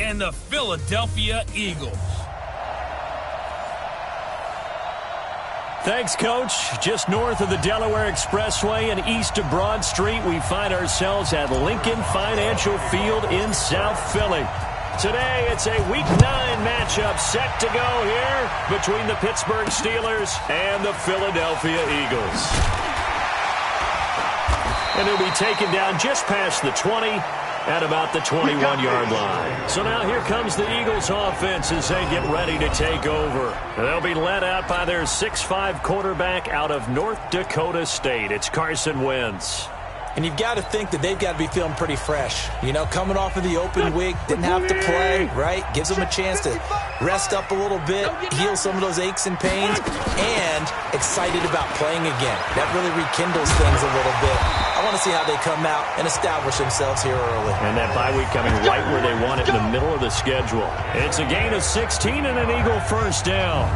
and the Philadelphia Eagles. Thanks, Coach. Just north of the Delaware Expressway and east of Broad Street, we find ourselves at Lincoln Financial Field in South Philly. Today, it's a Week 9 matchup set to go here between the Pittsburgh Steelers and the Philadelphia Eagles. And he'll be taken down just past the 20 at about the 21-yard line. So now here comes the Eagles offense as they get ready to take over. They'll be led out by their 6'5 quarterback out of North Dakota State. It's Carson Wentz. And you've got to think that they've got to be feeling pretty fresh. You know, coming off of the open week, didn't have to play, right? Gives them a chance to rest up a little bit, heal some of those aches and pains, and excited about playing again. That really rekindles things a little bit. I want to see how they come out and establish themselves here early. And that bye week coming right where they want it in the middle of the schedule. It's a gain of 16 and an Eagle first down.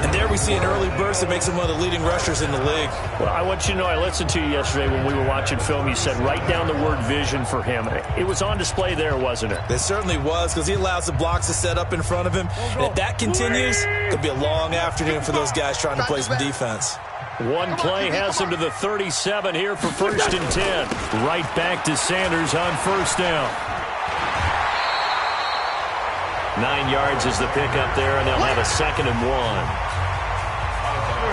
And there we see an early burst that makes him one of the leading rushers in the league. Well, I want you to know, I listened to you yesterday when we were watching film. You said write down the word vision for him. It was on display there, wasn't it? It certainly was, because he allows the blocks to set up in front of him. And if that continues, it could be a long afternoon for those guys trying to play some defense. One play has him to the 37 here for 1st and 10. Right back to Sanders on first down. 9 yards is the pickup there, and they'll have a 2nd and 1.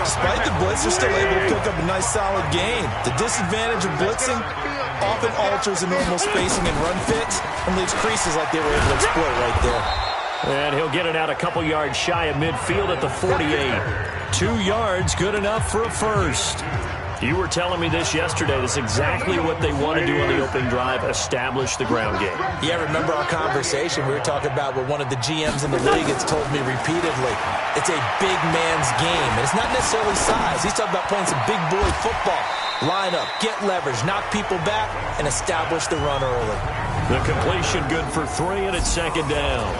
Despite the blitz, they're still able to pick up a nice solid gain. The disadvantage of blitzing often alters the normal spacing and run fits and leaves creases like they were able to exploit right there. And he'll get it out a couple yards shy of midfield at the 48. 2 yards, good enough for a first. You were telling me this yesterday. This is exactly what they want to do on the opening drive, establish the ground game. Yeah, remember our conversation? We were talking about what one of the GMs in the league has told me repeatedly. It's a big man's game, and it's not necessarily size. He's talking about playing some big boy football. Line up, get leverage, knock people back, and establish the run early. The completion good for 3, and it's 2nd down.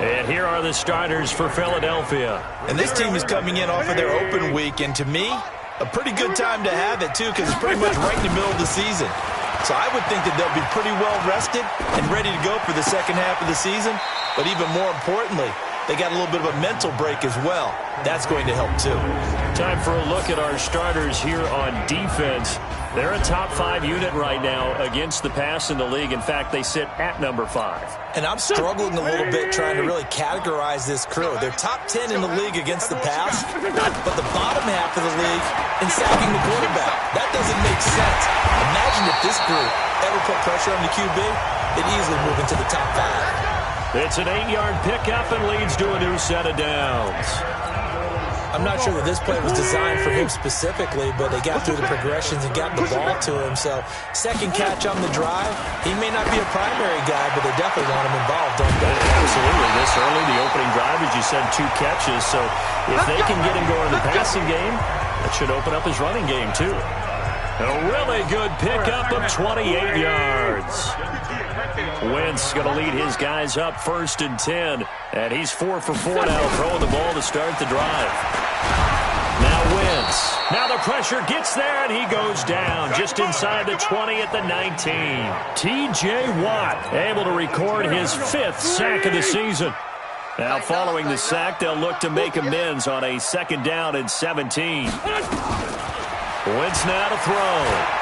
And here are the starters for Philadelphia. And this team is coming in off of their open week, and to me, a pretty good time to have it, too, because it's pretty much right in the middle of the season. So I would think that they'll be pretty well rested and ready to go for the second half of the season. But even more importantly, they got a little bit of a mental break as well. That's going to help, too. Time for a look at our starters here on defense. They're a top 5 unit right now against the pass in the league. In fact, they sit at number 5. And I'm struggling a little bit trying to really categorize this crew. They're top 10 in the league against the pass, but the bottom half of the league in sacking the quarterback. That doesn't make sense. Imagine if this group ever put pressure on the QB, they'd easily move into the top 5. It's an 8-yard pickup and leads to a new set of downs. I'm not sure that this play was designed for him specifically, but they got through the progressions and got the ball to him. So, second catch on the drive. He may not be a primary guy, but they definitely want him involved, don't they? Absolutely. This early, the opening drive, as you said, 2 catches. So, if they can get him going in the passing game, that should open up his running game, too. A really good pickup of 28 yards. Wentz going to lead his guys up 1st and 10. And he's 4 for 4 now, throwing the ball to start the drive. Now Wentz. Now the pressure gets there, and he goes down just inside the 20 at the 19. T.J. Watt able to record his 5th sack of the season. Now following the sack, they'll look to make amends on a 2nd down and 17. Wentz now to throw.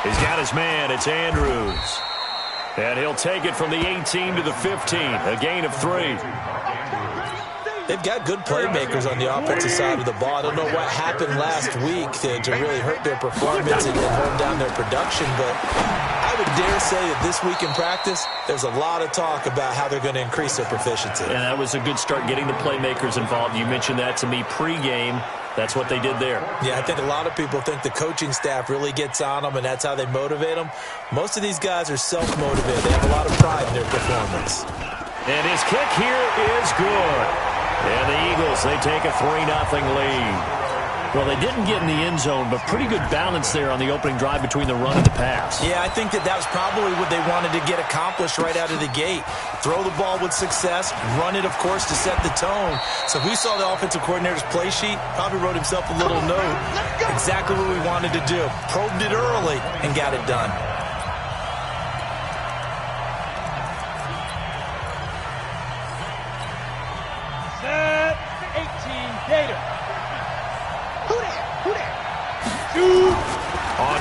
He's got his man. It's Andrews. And he'll take it from the 18 to the 15. A gain of 3. They've got good playmakers on the offensive side of the ball. I don't know what happened last week to really hurt their performance and hold down their production, but I would dare say that this week in practice, there's a lot of talk about how they're going to increase their proficiency. And that was a good start, getting the playmakers involved. You mentioned that to me pregame. That's what they did there. Yeah, I think a lot of people think the coaching staff really gets on them, and that's how they motivate them. Most of these guys are self-motivated. They have a lot of pride in their performance. And his kick here is good. And the Eagles, they take a 3-0 lead. Well, they didn't get in the end zone, but pretty good balance there on the opening drive between the run and the pass. Yeah, I think that was probably what they wanted to get accomplished right out of the gate. Throw the ball with success, run it, of course, to set the tone. So we saw the offensive coordinator's play sheet, probably wrote himself a little note. Exactly what we wanted to do. Probed it early and got it done.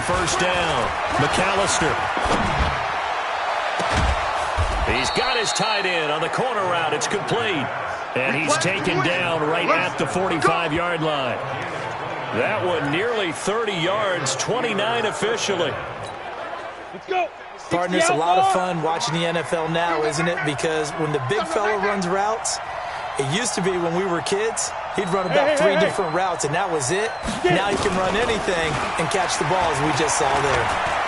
first down. McAllister. He's got his tight end on the corner route. It's complete. And he's taken down right at the 45-yard line. That one nearly 30 yards, 29 officially. Let's go. Partner, it's a lot of fun watching the NFL now, isn't it? Because when the big fella runs routes, it used to be when we were kids, he'd run about three different routes, and that was it. Now he can run anything and catch the ball, as we just saw there.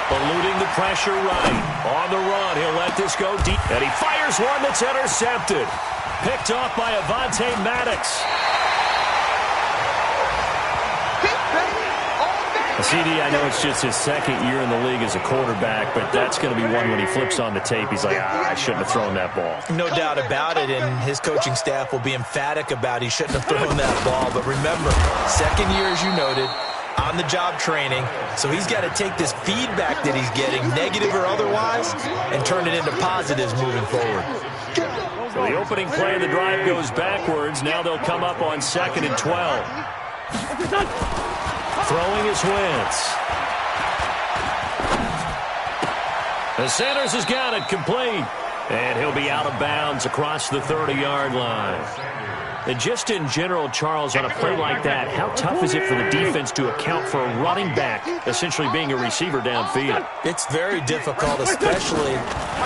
Eluding the pressure right. On the run, he'll let this go deep. And he fires one that's intercepted. Picked off by Avonte Maddox. CD, I know it's just his second year in the league as a quarterback, but that's going to be one when he flips on the tape. He's like, I shouldn't have thrown that ball. No doubt about it, and his coaching staff will be emphatic about he shouldn't have thrown that ball. But remember, second year, as you noted, on-the-job training, so he's got to take this feedback that he's getting, negative or otherwise, and turn it into positives moving forward. So the opening play of the drive goes backwards. Now they'll come up on 2nd and 12. Throwing is Wentz. The Sanders has got it complete. And he'll be out of bounds across the 30-yard line. And just in general, Charles, on a play like that, how tough is it for the defense to account for a running back essentially being a receiver downfield? It's very difficult, especially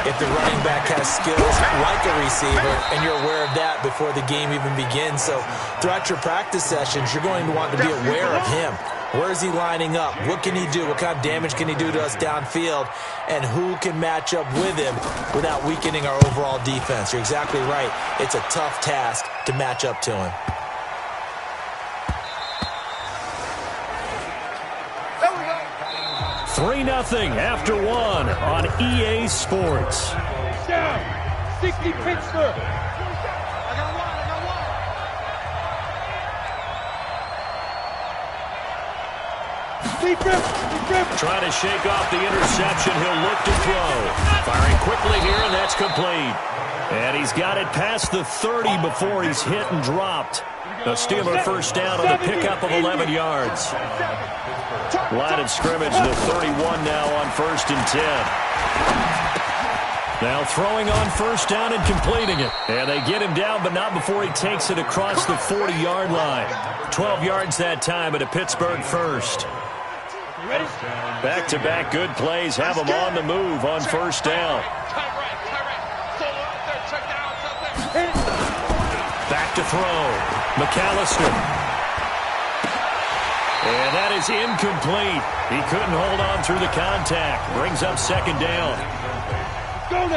if the running back has skills like a receiver, and you're aware of that before the game even begins. So throughout your practice sessions, you're going to want to be aware of him. Where is he lining up? What can he do? What kind of damage can he do to us downfield? And who can match up with him without weakening our overall defense? You're exactly right. It's a tough task to match up to him. There we go. 3-0 after one on EA Sports. Down. 60 Pittsburgh. Trying to shake off the interception. He'll look to throw. Firing quickly here, and that's complete. And he's got it past the 30 before he's hit and dropped. The Steeler first down on the pickup of 11 yards. Line of scrimmage, the 31 now on 1st and 10. Now throwing on first down and completing it. And they get him down, but not before he takes it across the 40-yard line. 12 yards that time at a Pittsburgh first. Back-to-back good plays have him on the move on first down. Back to throw. McAllister. And that is incomplete. He couldn't hold on through the contact. Brings up 2nd down.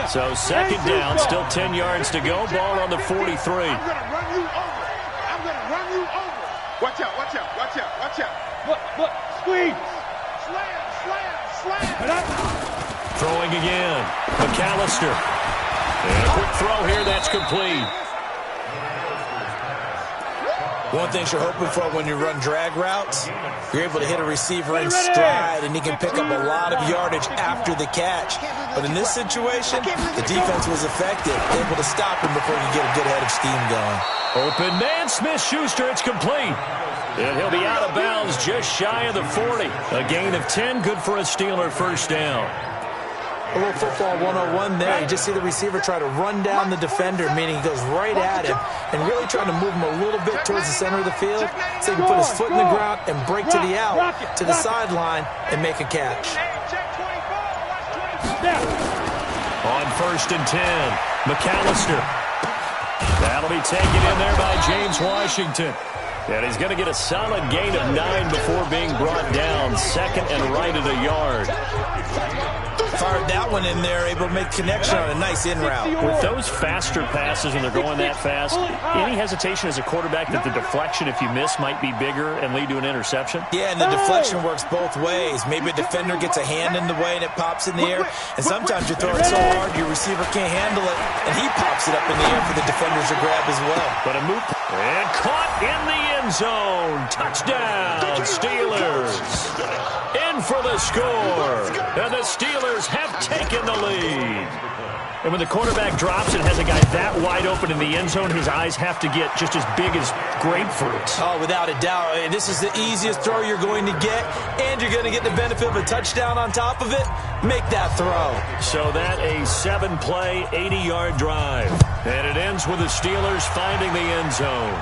So 2nd down, still 10 yards to go. Ball on the 43. I'm going to run you over. I'm going to run you over. Watch out, watch out, watch out, watch out. Look, squeeze. Slam. Throwing again. McAllister. And a quick throw here, that's complete. One thing you're hoping for when you run drag routes, you're able to hit a receiver in stride, and he can pick up a lot of yardage after the catch. But in this situation, the defense was effective, able to stop him before you get a good head of steam going. Open man, Smith-Schuster, it's complete. And he'll be out of bounds just shy of the 40. A gain of 10, good for a Steeler first down. A little football 101 there. You just see the receiver try to run down the defender, meaning he goes right at him and really trying to move him a little bit towards the center of the field so he can put his foot in the ground and break to the out, to the sideline, and make a catch. On 1st and 10, McAllister. That'll be taken in there by James Washington. And he's going to get a solid gain of 9 before being brought down. 2nd and right at a yard. Fired that one in there, able to make connection on a nice in route. With those faster passes when they're going that fast, any hesitation as a quarterback that the deflection, if you miss, might be bigger and lead to an interception? Yeah, and the deflection works both ways. Maybe a defender gets a hand in the way and it pops in the air. And sometimes you throw it so hard your receiver can't handle it, and he pops it up in the air for the defenders to grab as well. But a move and caught in the end zone. Touchdown, Steelers. In for the score. And the Steelers have taken the lead. And when the quarterback drops and has a guy that wide open in the end zone, his eyes have to get just as big as grapefruits. Oh, without a doubt. This is the easiest throw you're going to get, and you're going to get the benefit of a touchdown on top of it. Make that throw. So that a 7-play, 80-yard drive. And it ends with the Steelers finding the end zone.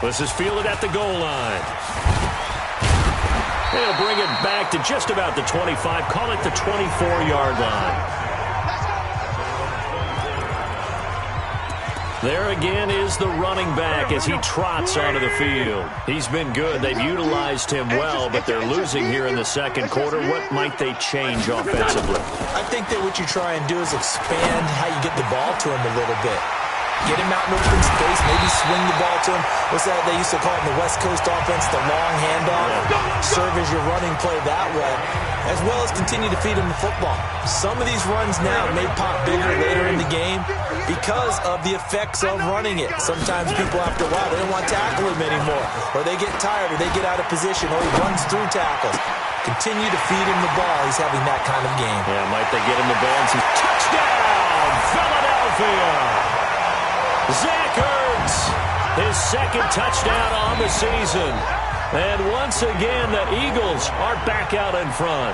This is fielded at the goal line. They'll bring it back to just about the 25. Call it the 24-yard line. There again is the running back as he trots onto the field. He's been good. They've utilized him well, but they're losing here in the second quarter. What might they change offensively? I think that what you try and do is expand how you get the ball to him a little bit. Get him out in open space, maybe swing the ball to him. What's that they used to call it in the West Coast offense, the long handoff? Serve as your running play that way, as well as continue to feed him the football. Some of these runs now may pop bigger later in the game because of the effects of running it. Sometimes people, after a while, they don't want to tackle him anymore, or they get tired, or they get out of position, or he runs through tackles. Continue to feed him the ball. He's having that kind of game. Yeah, might they get him the ball and see touchdown, Philadelphia! Zach Ertz, his second touchdown on the season. And once again, the Eagles are back out in front.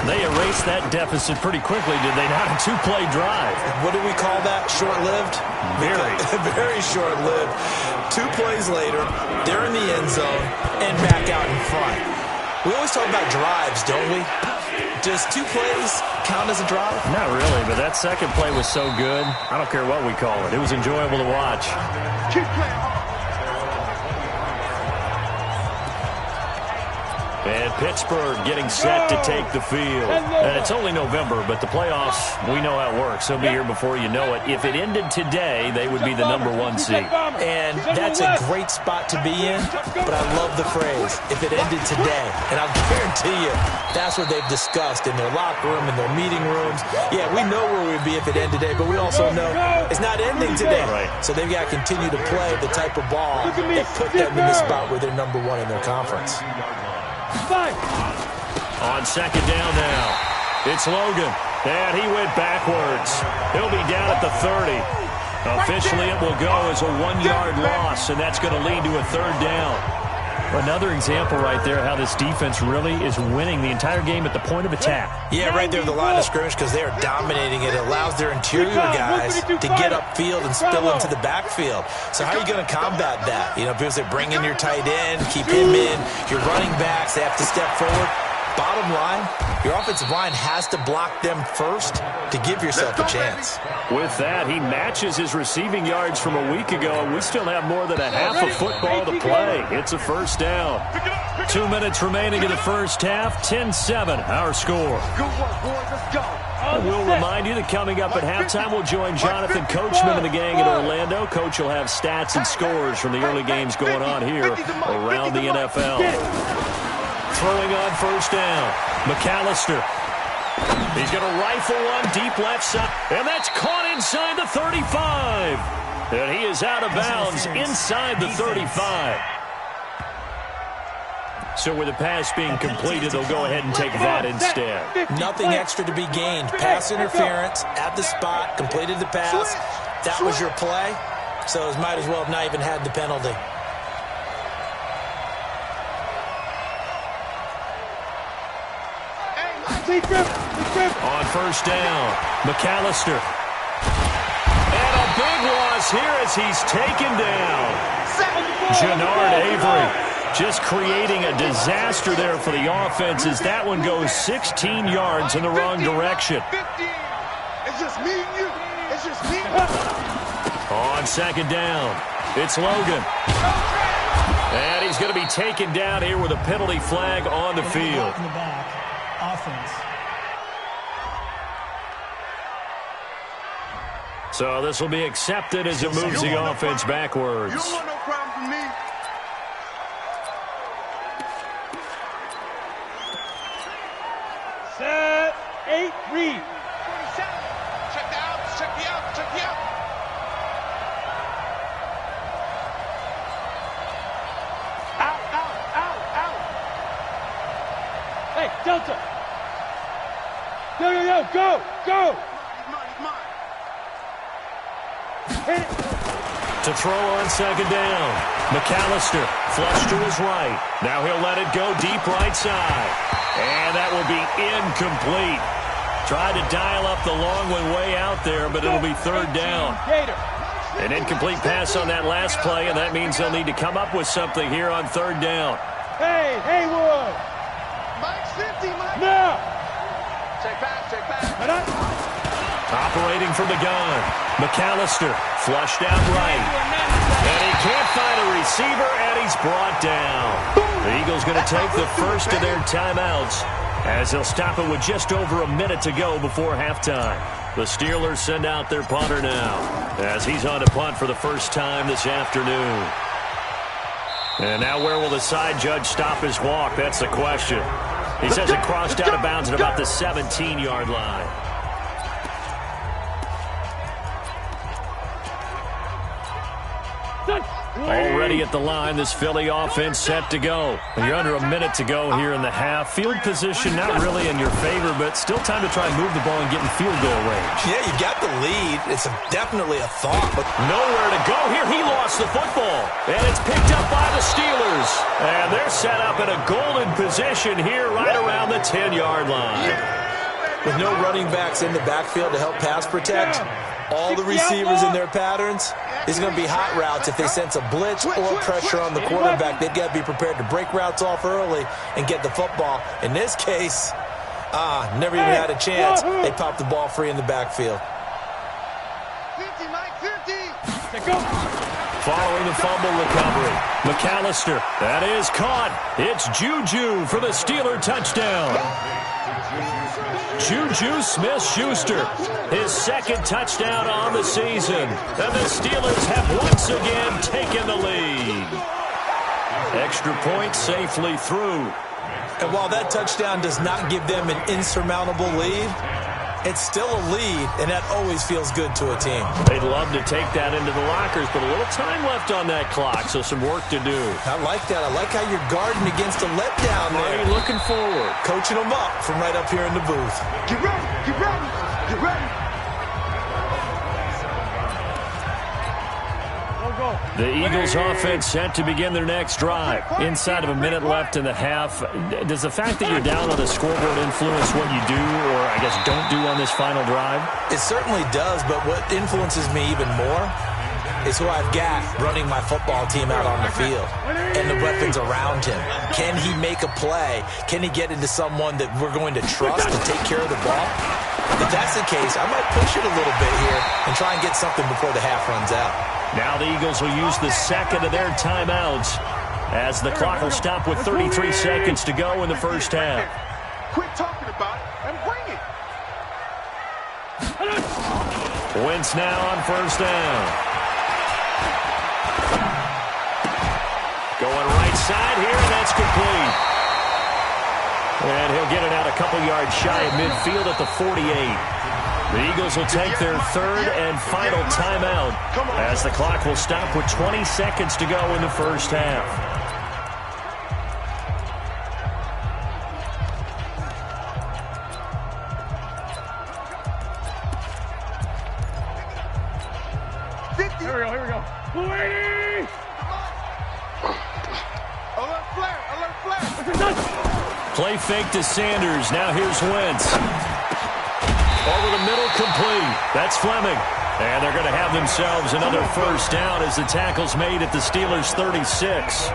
They erased that deficit pretty quickly, did they not? A 2-play drive. What do we call that? Short-lived? Very. Very short-lived. 2 plays later, they're in the end zone and back out in front. We always talk about drives, don't we? Does 2 plays count as a drive? Not really, but that second play was so good. I don't care what we call it. It was enjoyable to watch. Keep playing hard. And Pittsburgh getting set to take the field. And it's only November, but the playoffs, we know how it works. They'll be here before you know it. If it ended today, they would be the #1 seed. And that's a great spot to be in, but I love the phrase, if it ended today. And I'll guarantee you, that's what they've discussed in their locker room, in their meeting rooms. Yeah, we know where we'd be if it ended today, but we also know it's not ending today. Right. So they've got to continue to play the type of ball that put them in the spot where they're #1 in their conference. On second down now, it's Logan. And he went backwards. He'll be down at the 30. Officially, it will go as a 1-yard loss, and that's going to lead to a 3rd down. Another example right there how this defense really is winning the entire game at the point of attack. Yeah, right there at the line of scrimmage because they are dominating it. It allows their interior guys to get upfield and spill into the backfield. So how are you going to combat that? You know, because they bring in your tight end, keep him in. Your running backs, they have to step forward. Bottom line, your offensive line has to block them first to give yourself a chance. With that, he matches his receiving yards from a week ago, and we still have more than a half of football to play. It's a 1st down. 2 minutes remaining in the first half, 10-7, our score. Good work, boys. Let's go. And we'll remind you that coming up at halftime, we'll join Jonathan Coachman and the gang in Orlando. Coach will have stats and scores from the early games going on here around the NFL. Throwing on 1st down, McAllister. He's going to rifle one deep left side, and that's caught inside the 35. And he is out of bounds inside the 35. So with the pass being completed, they'll go ahead and take that instead. Nothing extra to be gained. Pass interference at the spot, completed the pass. That was your play, so it might as well have not even had the penalty. On 1st down, McAllister. And a big loss here as he's taken down. Jannard Avery just creating a disaster there for the offense as that one goes 16 yards in the wrong direction. It's just me and you. It's just me and you. On 2nd down, it's Logan. And he's going to be taken down here with a penalty flag on the field. In the back. Offense. So this will be accepted as it moves the offense backwards. You don't want no problem from me. Set, 8, read. Check the out. Check the out. Check the out. Out, out, out, out. Hey, Delta. Yo, yo, yo. Go, go, go. Hit it. To throw on second down. McAllister flush to his right. Now he'll let it go deep right side. And that will be incomplete. Tried to dial up the long one way out there, but it'll be third down. An incomplete pass on that last play, and that means they'll need to come up with something here on third down. Hey, Haywood. Mike's 50, Mike. Now. Check back, check back. Operating from the gun. McAllister flushed out right. And he can't find a receiver, and he's brought down. The Eagles going to take the first of their timeouts as they'll stop it with just over a minute to go before halftime. The Steelers send out their punter now as he's on to punt for the first time this afternoon. And now where will the side judge stop his walk? That's the question. He says it crossed out of bounds at about the 17-yard line. Already at the line, this Philly offense set to go. And you're under a minute to go here in the half. Field position not really in your favor, but still time to try and move the ball and get in field goal range. Yeah, you got the lead. It's definitely a thought, but nowhere to go here. He lost the football, and it's picked up by the Steelers. And they're set up in a golden position here right around the 10-yard line. With no running backs in the backfield to help pass protect, all the receivers in their patterns, it's going to be hot routes. If they sense a blitz or pressure on the quarterback, they've got to be prepared to break routes off early and get the football. In this case, never even had a chance. They popped the ball free in the backfield. 50, Mike, 50. Following the fumble recovery, McAllister, that is caught. It's Juju for the Steeler touchdown. Juju Smith-Schuster, his second touchdown on the season. And the Steelers have once again taken the lead. Extra point safely through. And while that touchdown does not give them an insurmountable lead, it's still a lead, and that always feels good to a team. They'd love to take that into the lockers, but a little time left on that clock, so some work to do. I like that. I like how you're guarding against a letdown there. Looking forward. Coaching them up from right up here in the booth. Get ready, get ready, get ready. The Eagles offense set to begin their next drive. Inside of a minute left in the half. Does the fact that you're down on the scoreboard influence what you do, or I guess don't do on this final drive? It certainly does, but what influences me even more is who I've got running my football team out on the field and the weapons around him. Can he make a play? Can he get into someone that we're going to trust to take care of the ball? If that's the case, I might push it a little bit here and try and get something before the half runs out. Now the Eagles will use the second of their timeouts as the clock will stop with 33 seconds to go in the first half. Quit talking about it and bring it. Wentz now on first down. Going right side here, and that's complete. And he'll get it out a couple yards shy of midfield at the 48. The Eagles will take their third and final timeout as the clock will stop with 20 seconds to go in the first half. Here we go. Alert flare. Play fake to Sanders. Now here's Wentz. Over the middle, complete. That's Fleming. And they're going to have themselves another first down as the tackle's made at the Steelers' 36.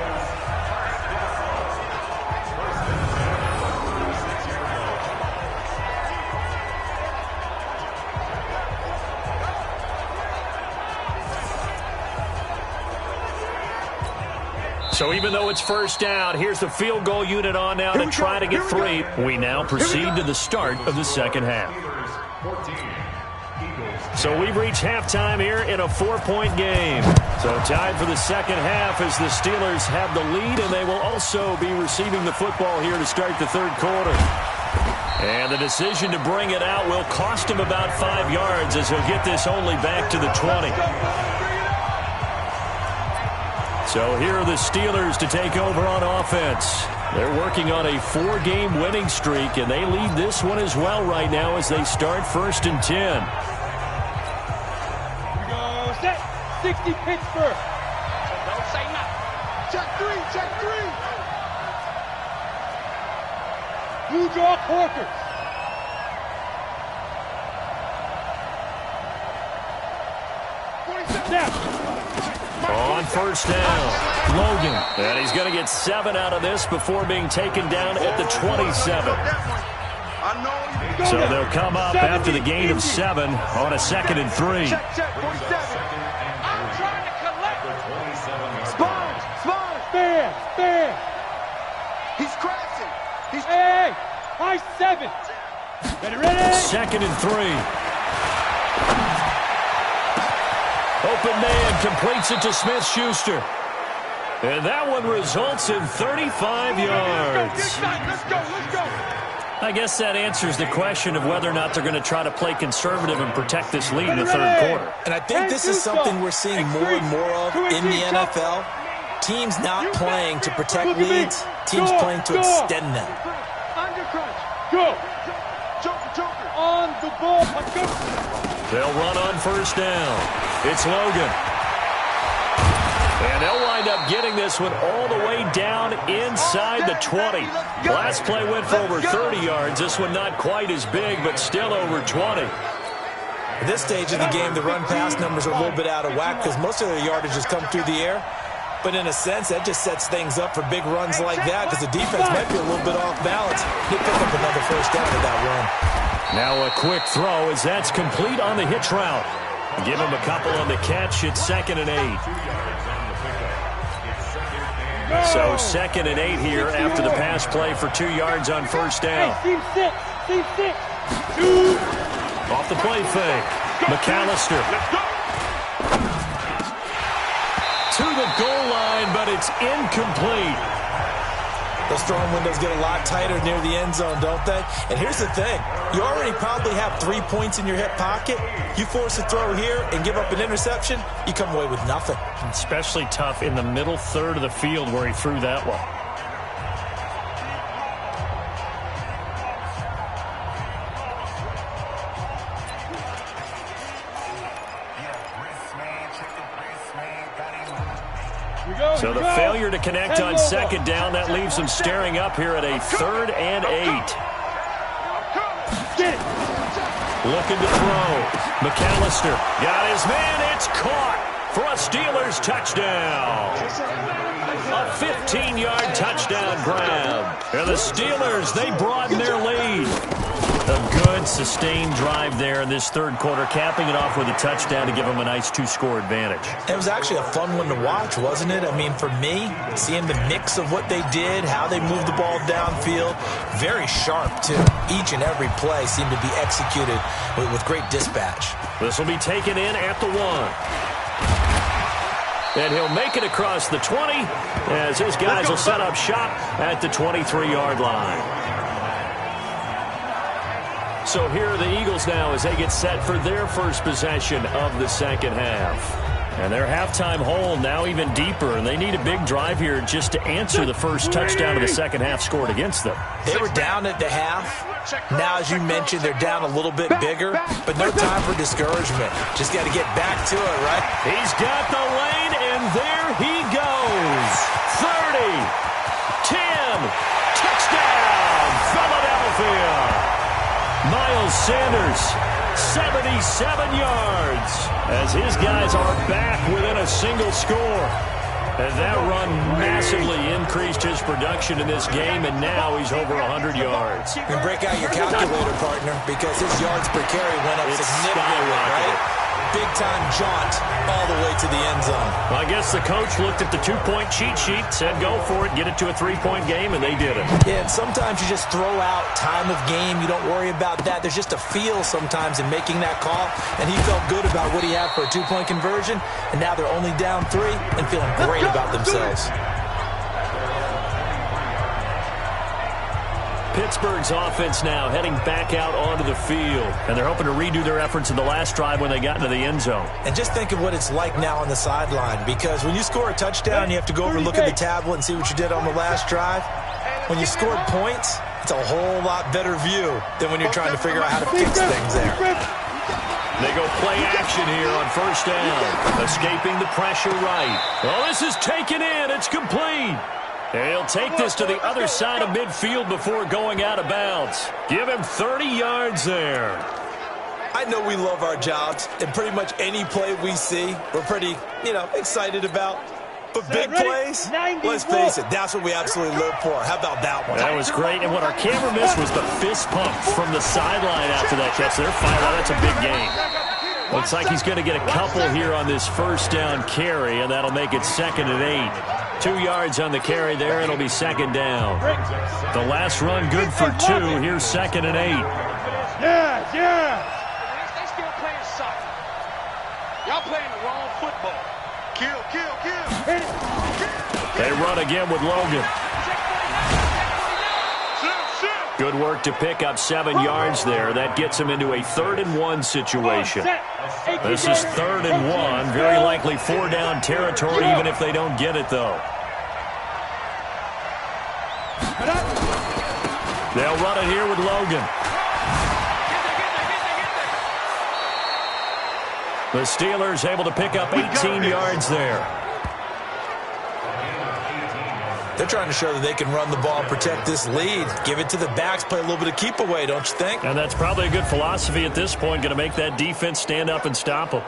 So even though it's first down, here's the field goal unit on now to try to get three. We now proceed to the start of the second half. So we've reached halftime here in a 4-point game. So tied for the second half as the Steelers have the lead, and they will also be receiving the football here to start the third quarter. And the decision to bring it out will cost him about 5 yards as he'll get this only back to the 20. So here are the Steelers to take over on offense. They're working on a 4-game winning streak, and they lead this one as well right now as they start 1st and 10. Here we go. Set. 60 pitch first. Don't say nothing. Check 3. Check 3. Blue draw Corkers. Snap. On 1st down, Logan. And he's going to get 7 out of this before being taken down at the 27. So they'll come up after the gain of 7 on a 2nd and 3. Check, 47. I'm trying to collect. Sponge. Stand. He's crashing. Hey, high 7. Ready? 2nd and 3. Open man completes it to Smith-Schuster. And that one results in 35 yards. Let's go. I guess that answers the question of whether or not they're going to try to play conservative and protect this lead in the 3rd quarter. And I think this is something we're seeing more and more of in the NFL. Teams not playing to protect leads, teams playing to extend them. Under crunch. Go. Joker. On the ball. Go. They'll run on 1st down. It's Logan. And they'll wind up getting this one all the way down inside the 20. Last play went for over 30 yards. This one not quite as big, but still over 20. At this stage of the game, the run-pass numbers are a little bit out of whack because most of their yardage has come through the air. But in a sense, that just sets things up for big runs like that because the defense might be a little bit off balance. He'll pick up another 1st down with that run. Now a quick throw as that's complete on the hitch route. Give him a couple on the catch. It's 2nd and 8. So 2nd and 8 here after the pass play for 2 yards on 1st down. Team 6. 2. Off the play fake. McAllister. To the goal line, but it's incomplete. Those throwing windows get a lot tighter near the end zone, don't they? And here's the thing. You already probably have 3 points in your hip pocket. You force a throw here and give up an interception, you come away with nothing. Especially tough in the middle 3rd of the field where he threw that one. So the failure to connect on 2nd down, that leaves them staring up here at a 3rd and 8. Looking to throw. McAllister got his man. It's caught for a Steelers touchdown. A 15-yard touchdown grab. And the Steelers, they broaden their lead. A good, sustained drive there in this 3rd quarter, capping it off with a touchdown to give them a nice 2-score advantage. It was actually a fun one to watch, wasn't it? I mean, for me, seeing the mix of what they did, how they moved the ball downfield, very sharp, too. Each and every play seemed to be executed with great dispatch. This will be taken in at the 1. And he'll make it across the 20 as his guys will set up shop at the 23-yard line. So here are the Eagles now as they get set for their first possession of the 2nd half. And their halftime hole now even deeper, and they need a big drive here just to answer the first touchdown of the 2nd half scored against them. They were down at the half. Now, as you mentioned, they're down a little bit bigger, but no time for discouragement. Just got to get back to it, right? He's got the lane, and there he goes. 30, 10, touchdown, Philadelphia. Miles Sanders, 77 yards, as his guys are back within a single score. And that run massively increased his production in this game, and now he's over 100 yards. You can break out your calculator, partner, because his yards per carry went up significantly, right? Big-time jaunt all the way to the end zone. Well, I guess the coach looked at the 2-point cheat sheet, said go for it, get it to a 3-point game, and they did it. Yeah, and sometimes you just throw out time of game. You don't worry about that. There's just a feel sometimes in making that call, and he felt good about what he had for a 2-point conversion, and now they're only down 3 and feeling great about themselves. Pittsburgh's offense now heading back out onto the field, and they're hoping to redo their efforts in the last drive when they got into the end zone. And just think of what it's like now on the sideline, because when you score a touchdown, you have to go over and look at the tablet and see what you did on the last drive. when you scored points, it's a whole lot better view than when you're trying to figure out how to fix things there. They go play action here on first down. Escaping the pressure right. Well, this is taken in. It's complete. And he'll take this to the other side of midfield before going out of bounds. Give him 30 yards there. I know we love our jobs, and pretty much any play we see, we're pretty, excited about. But big plays, let's face it, that's what we absolutely live for. How about that one? That was great, and what our camera missed was the fist pump from the sideline after that catch. They're fired out. That's a big gain. Looks like he's going to get a couple here on this first down carry, and that'll make it 2nd and 8. 2 yards on the carry there, and it'll be 2nd down. The last run good for 2. Here's 2nd and 8. Yeah. They still playing soccer. Y'all playing the wrong football. Kill. They run again with Logan. Good work to pick up 7 yards there. That gets him into a 3rd and 1 situation. This is 3rd and 1. Very likely 4-down territory, even if they don't get it, though. They'll run it here with Logan. The Steelers able to pick up 18 yards there. They're trying to show that they can run the ball, protect this lead. Give it to the backs, play a little bit of keep away, don't you think? And that's probably a good philosophy at this point, going to make that defense stand up and stop them.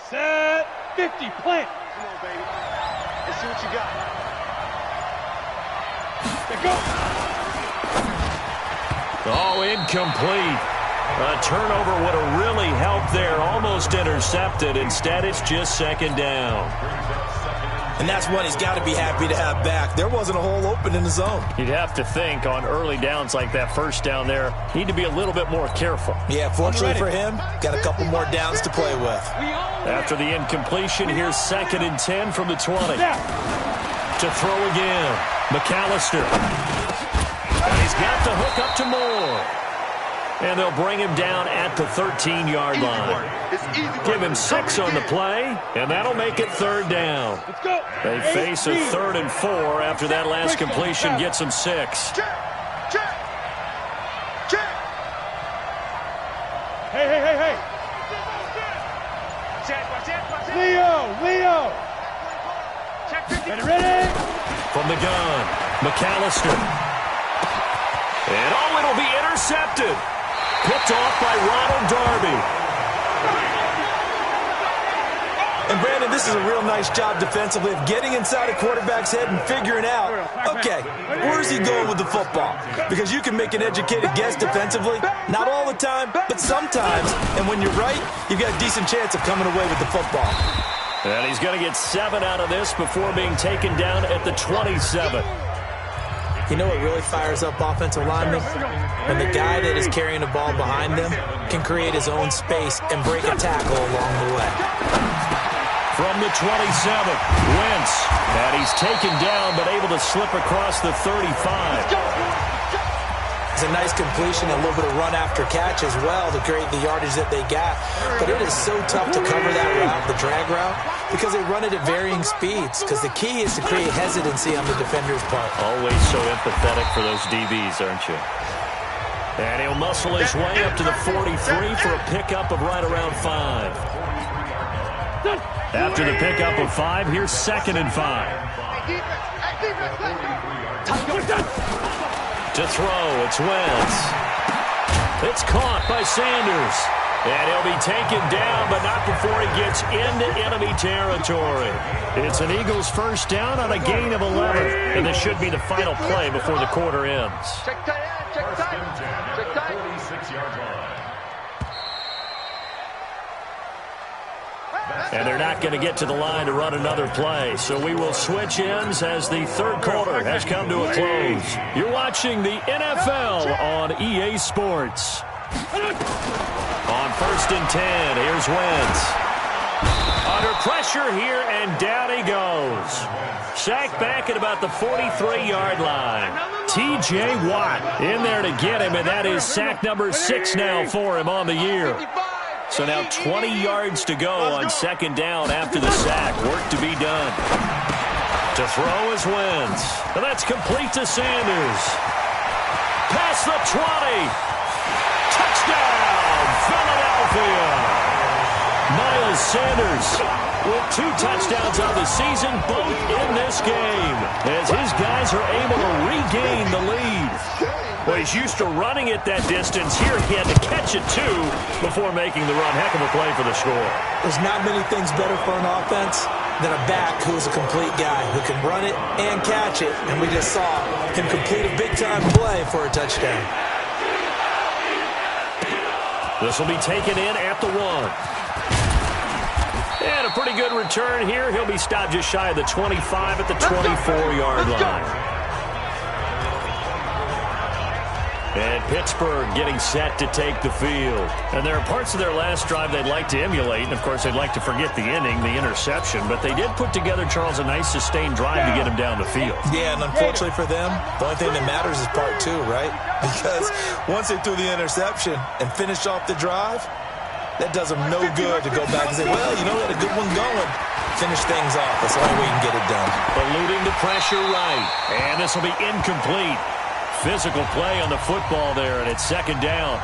Set 50, plant. Come on, baby. Let's see what you got. Go. Oh, incomplete. A turnover would have really helped there. Almost intercepted. Instead, it's just 2nd down. And that's one he's got to be happy to have back. There wasn't a hole open in the zone. You'd have to think on early downs like that first down there, need to be a little bit more careful. Yeah, fortunately for him, got a couple more downs to play with. After the incompletion, here's 2nd and 10 from the 20. To throw again. McAllister. And he's got the hook up to Moore. And they'll bring him down at the 13-yard line. Give him 6 on the play, and that'll make it 3rd down. They face a 3rd and 4 after that last completion gets them 6. Hey. Leo. Ready? From the gun, McAllister. And it'll be intercepted. Picked off by Ronald Darby. And Brandon, this is a real nice job defensively of getting inside a quarterback's head and figuring out, okay, where's he going with the football? Because you can make an educated guess defensively, not all the time, but sometimes. And when you're right, you've got a decent chance of coming away with the football. And he's going to get 7 out of this before being taken down at the 27. You know what really fires up offensive linemen? When the guy that is carrying the ball behind them can create his own space and break a tackle along the way. From the 27, Wentz. And he's taken down but able to slip across the 35. It's a nice completion, a little bit of run after catch as well to create the yardage that they got. But it is so tough to cover that route, the drag route, because they run it at varying speeds. Because the key is to create hesitancy on the defender's part. Always so empathetic for those DBs, aren't you? And he'll muscle his way up to the 43 for a pickup of right around 5. After the pickup of 5, here's 2nd and 5. To throw, it's Wentz. It's caught by Sanders. And he'll be taken down, but not before he gets into enemy territory. It's an Eagles first down on a gain of 11. And this should be the final play before the quarter ends. Check tight. 46-yard line. And they're not going to get to the line to run another play. So we will switch ends as the 3rd quarter has come to a close. You're watching the NFL on EA Sports. On 1st and 10, here's Wentz. Under pressure here, and down he goes. Sacked back at about the 43-yard line. T.J. Watt in there to get him, and that is sack number 6 now for him on the year. So now 20 yards to go on second down after the sack. Work to be done. To throw is Wentz. And that's complete to Sanders. Past the 20. Touchdown, Philadelphia. Miles Sanders with 2 touchdowns on the season, both in this game, as his guys are able to regain the lead. Well, he's used to running it that distance. Here he had to catch it, too, before making the run. Heck of a play for the score. There's not many things better for an offense than a back who's a complete guy who can run it and catch it. And we just saw him complete a big-time play for a touchdown. This will be taken in at the 1. And a pretty good return here. He'll be stopped just shy of the 25 at the 24-yard line. And Pittsburgh getting set to take the field. And there are parts of their last drive they'd like to emulate. And, of course, they'd like to forget the inning, the interception. But they did put together, Charles, a nice sustained drive to get him down the field. Yeah, and unfortunately for them, the only thing that matters is part 2, right? Because once they threw the interception and finished off the drive, that does them no good to go back and say, well, you know, we had a good one going. Finish things off. That's the only way you can get it done. Eluding the pressure right. And this will be incomplete. Physical play on the football there, and it's second down.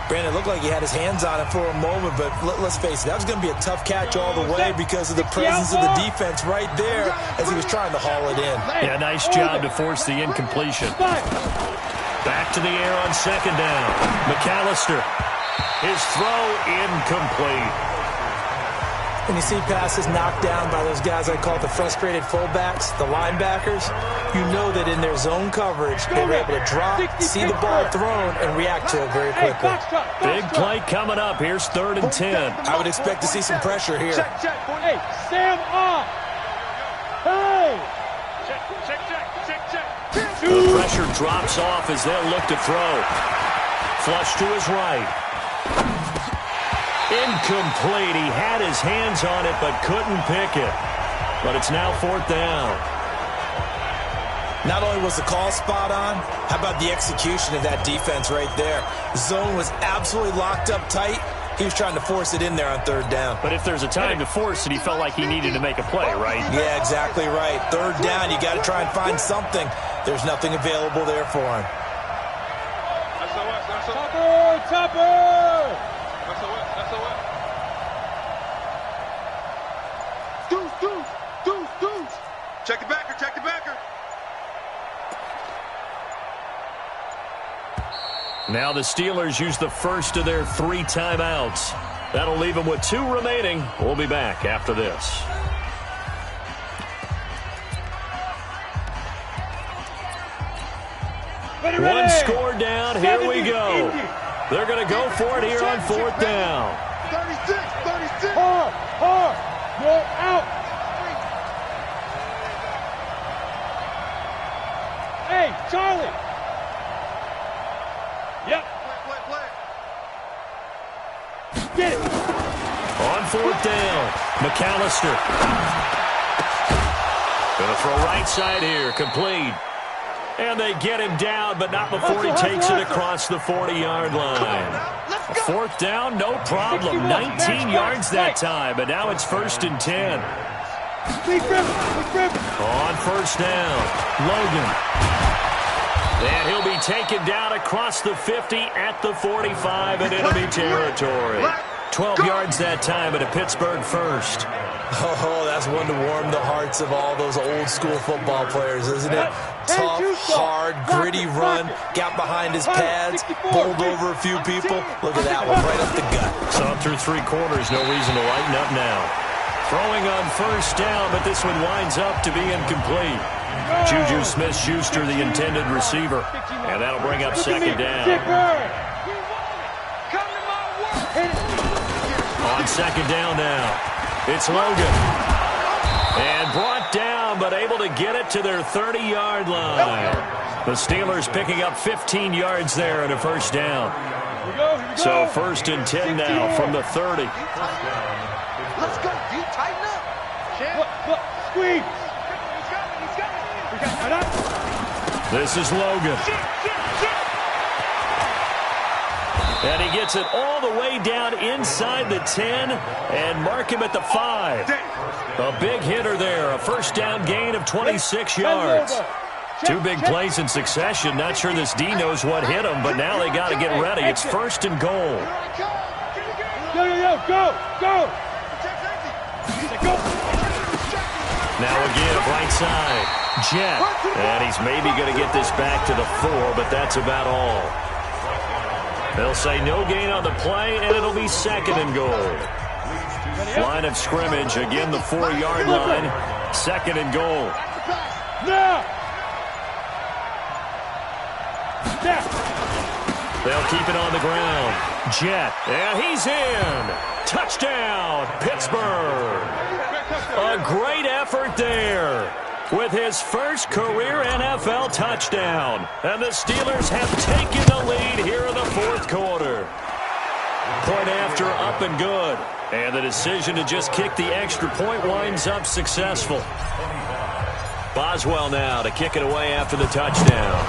Brandon, it looked like he had his hands on it for a moment, but let's face it, that was going to be a tough catch all the way because of the presence of the defense right there as he was trying to haul it in. Yeah, nice job to force the incompletion. Back to the air on second down. McAllister. His throw incomplete. When you see passes knocked down by those guys I call the frustrated fullbacks, the linebackers, you know that in their zone coverage, they were able to drop, see the ball thrown, and react to it very quickly. Big play coming up. Here's 3rd and 10. I would expect to see some pressure here. Hey, Sam off. Hey. Check. The pressure drops off as they'll look to throw. Flush to his right. Incomplete. He had his hands on it but couldn't pick it. But it's now 4th down. Not only was the call spot on, how about the execution of that defense right there? The zone was absolutely locked up tight. He was trying to force it in there on 3rd down. But if there's a time to force it, he felt like he needed to make a play, right? Yeah, exactly right. 3rd down, you got to try and find something. There's nothing available there for him. Topper! Deuce. Check the backer. Now the Steelers use the first of their 3 timeouts. That'll leave them with 2 remaining. We'll be back after this. One score down. Here we go. They're going to go for it here on 4th down. 36. Hard. You're out. Hey, Charlie. Yep. Play. Get it. On 4th down, McAllister. Going to throw right side here, complete. And they get him down, but not before he takes it across the 40-yard line. 4th down, no problem. 19 yards that time, but now it's 1st and 10. On 1st down, Logan. And he'll be taken down across the 50 at the 45 in enemy territory. 12 yards that time at a Pittsburgh first. Oh, that's one to warm the hearts of all those old-school football players, isn't it? Tough, hard, gritty run, got behind his pads, bowled over a few people. Look at that one, right up the gut. Saw through 3 quarters, no reason to lighten up now. Throwing on 1st down, but this one winds up to be incomplete. Juju Smith-Schuster, the intended receiver, and that'll bring up 2nd down. On 2nd down now, it's Logan. And brought down, but able to get it to their 30-yard line. The Steelers picking up 15 yards there and a 1st down. So 1st and 10 now from the 30. Let's go, D. Tighten up. Squeeze. This is Logan. And he gets it all the way down inside the 10 and mark him at the 5. A big hitter there, a first down gain of 26 yards. Two big plays in succession. Not sure this D knows what hit him, but now they got to get ready. It's first and goal. Go! Now again, right side. Jet. And he's maybe going to get this back to the 4, but that's about all. They'll say no gain on the play, and it'll be second and goal. Line of scrimmage, again the 4-yard line. Second and goal. They'll keep it on the ground. Jet, and he's in. Touchdown, Pittsburgh. A great effort there with his first career NFL touchdown. And the Steelers have taken the lead here in the fourth quarter. Point after, up and good. And the decision to just kick the extra point winds up successful. Boswell now to kick it away after the touchdown.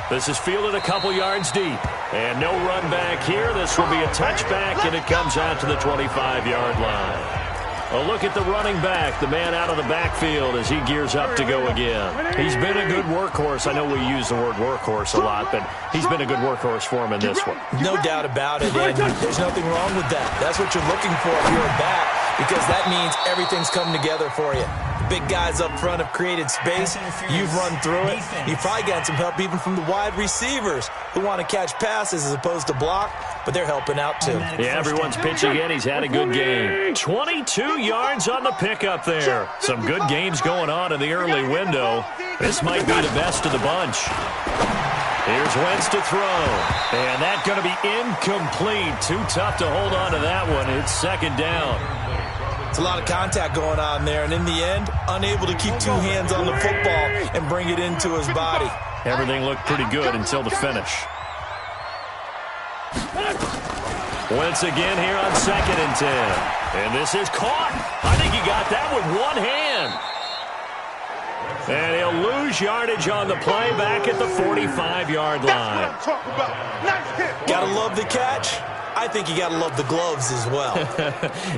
This is fielded a couple yards deep. And no run back here. This will be a touchback, and it comes out to the 25-yard line. A look at the running back, the man out of the backfield as he gears up to go again. He's been a good workhorse. I know we use the word workhorse a lot, but he's been a good workhorse for him in this one. No doubt about it, and there's nothing wrong with that. That's what you're looking for if you're a back, because that means everything's coming together for you. The big guys up front have created space. You've run through it. You've probably gotten some help even from the wide receivers who want to catch passes as opposed to block, but they're helping out too. Yeah, everyone's pitching in. He's had a good game. 22 yards on the pickup there. Some good games going on in the early window. This might be the best of the bunch. Here's Wentz to throw. And that's going to be incomplete. Too tough to hold on to that one. It's second down. It's a lot of contact going on there, and in the end, unable to keep two hands on the football and bring it into his body. Everything looked pretty good until the finish. Wentz again here on second and 10. And this is caught. I think he got that with one hand. And he'll lose yardage on the play back at the 45-yard line. Gotta love the catch. I think you got to love the gloves as well.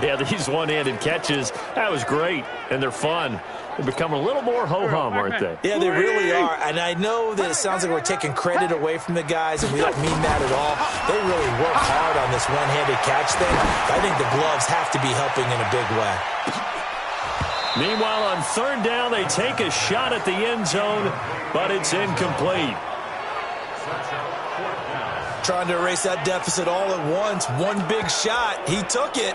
Yeah, these one-handed catches, that was great, and they're fun. They become a little more ho-hum, aren't they? Yeah, they really are. And I know that it sounds like we're taking credit away from the guys, and we don't mean that at all. They really work hard on this one-handed catch thing. I think the gloves have to be helping in a big way. Meanwhile, on third down, they take a shot at the end zone, but it's incomplete. Trying to erase that deficit all at once. One big shot. He took it.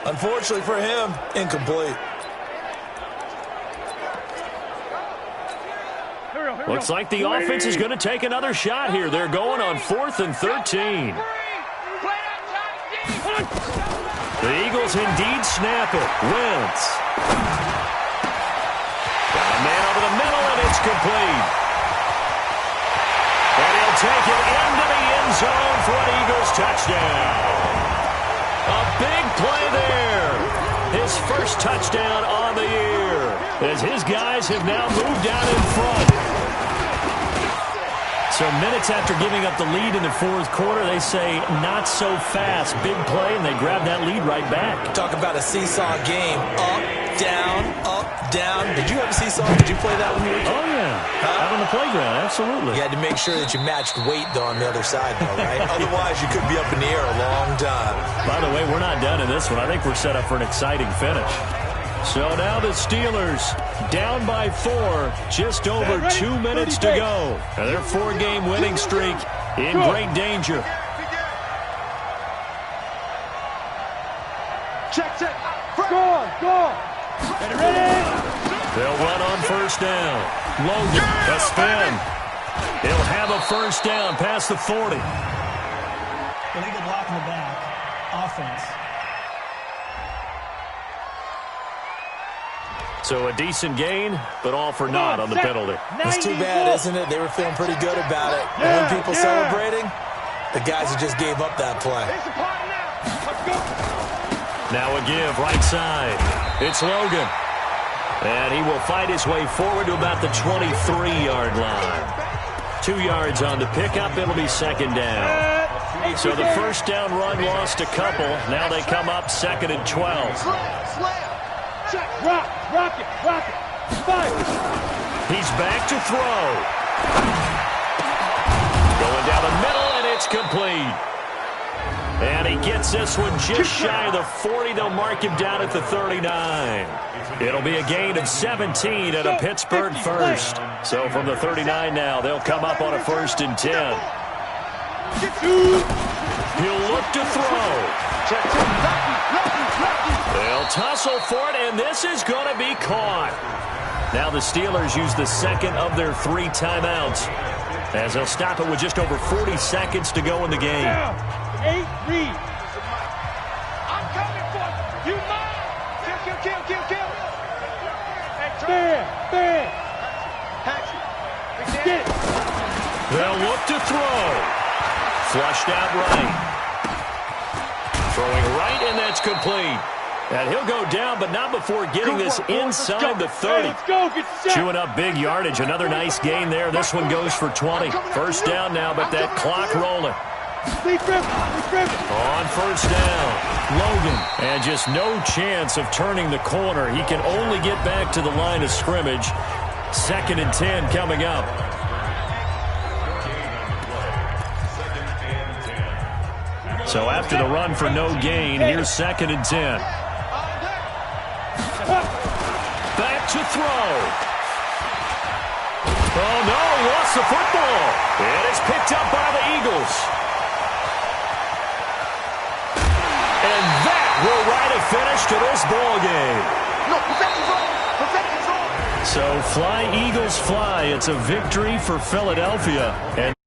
Unfortunately for him, incomplete. Looks like the offense is going to take another shot here. They're going on 4th and 13. The Eagles indeed snap it. Wentz. Got a man over the middle, and it's complete. And he'll take it into the end zone for an Eagles touchdown. A big play there. His first touchdown on the year, as his guys have now moved down in front. So minutes after giving up the lead in the fourth quarter, they say not so fast. Big play, and they grab that lead right back. Talk about a seesaw game. Up, down, up, down. Did you have a seesaw? Did you play that when you were a kid? Oh, yeah. Out on the playground, absolutely. You had to make sure that you matched weight, though, on the other side, though, right? Otherwise, you could be up in the air a long time. By the way, we're not done in this one. I think we're set up for an exciting finish. So now the Steelers down by 4, just over 2 minutes to go. And their 4-game winning streak in great danger. Check. Go. Ready? They'll run on first down. Logan, a spin. He'll have a first down past the 40. Illegal block in the back. Offense. So a decent gain, but all for naught on the penalty. It's too bad, isn't it? They were feeling pretty good about it. And when people celebrating, the guys who just gave up that play. Now a give, right side. It's Logan. And he will fight his way forward to about the 23-yard line. 2 yards on the pickup. It'll be second down. So the first down run lost a couple. Now they come up second and 12. Rock it. Fight. He's back to throw. Going down the middle, and it's complete. And he gets this one just shy of the 40. They'll mark him down at the 39. It'll be a gain of 17 and a Pittsburgh first. So from the 39 now, they'll come up on a 1st and 10. He'll look to throw. They'll tussle for it, and this is going to be caught. Now the Steelers use the second of their 3 timeouts, as they'll stop it with just over 40 seconds to go in the game. 8 read. I'm coming for you. Mine. Kill. Bam. Get it. They'll look to throw. Flushed out right. Throwing right, and that's complete. And he'll go down, but not before getting this inside the 30. Let's go. Get set. Chewing up big yardage. Another nice gain there. This one goes for 20. First down now, but that clock rolling. On first down, Logan. And just no chance of turning the corner. He can only get back to the line of scrimmage. 2nd and 10 coming up. So after the run for no gain, here's 2nd and 10. Back to throw. Oh, no, he lost the football. And it's picked up by the Eagles. And that will write a finish to this ball game. No, perfection's on. So fly, Eagles, fly. It's a victory for Philadelphia. And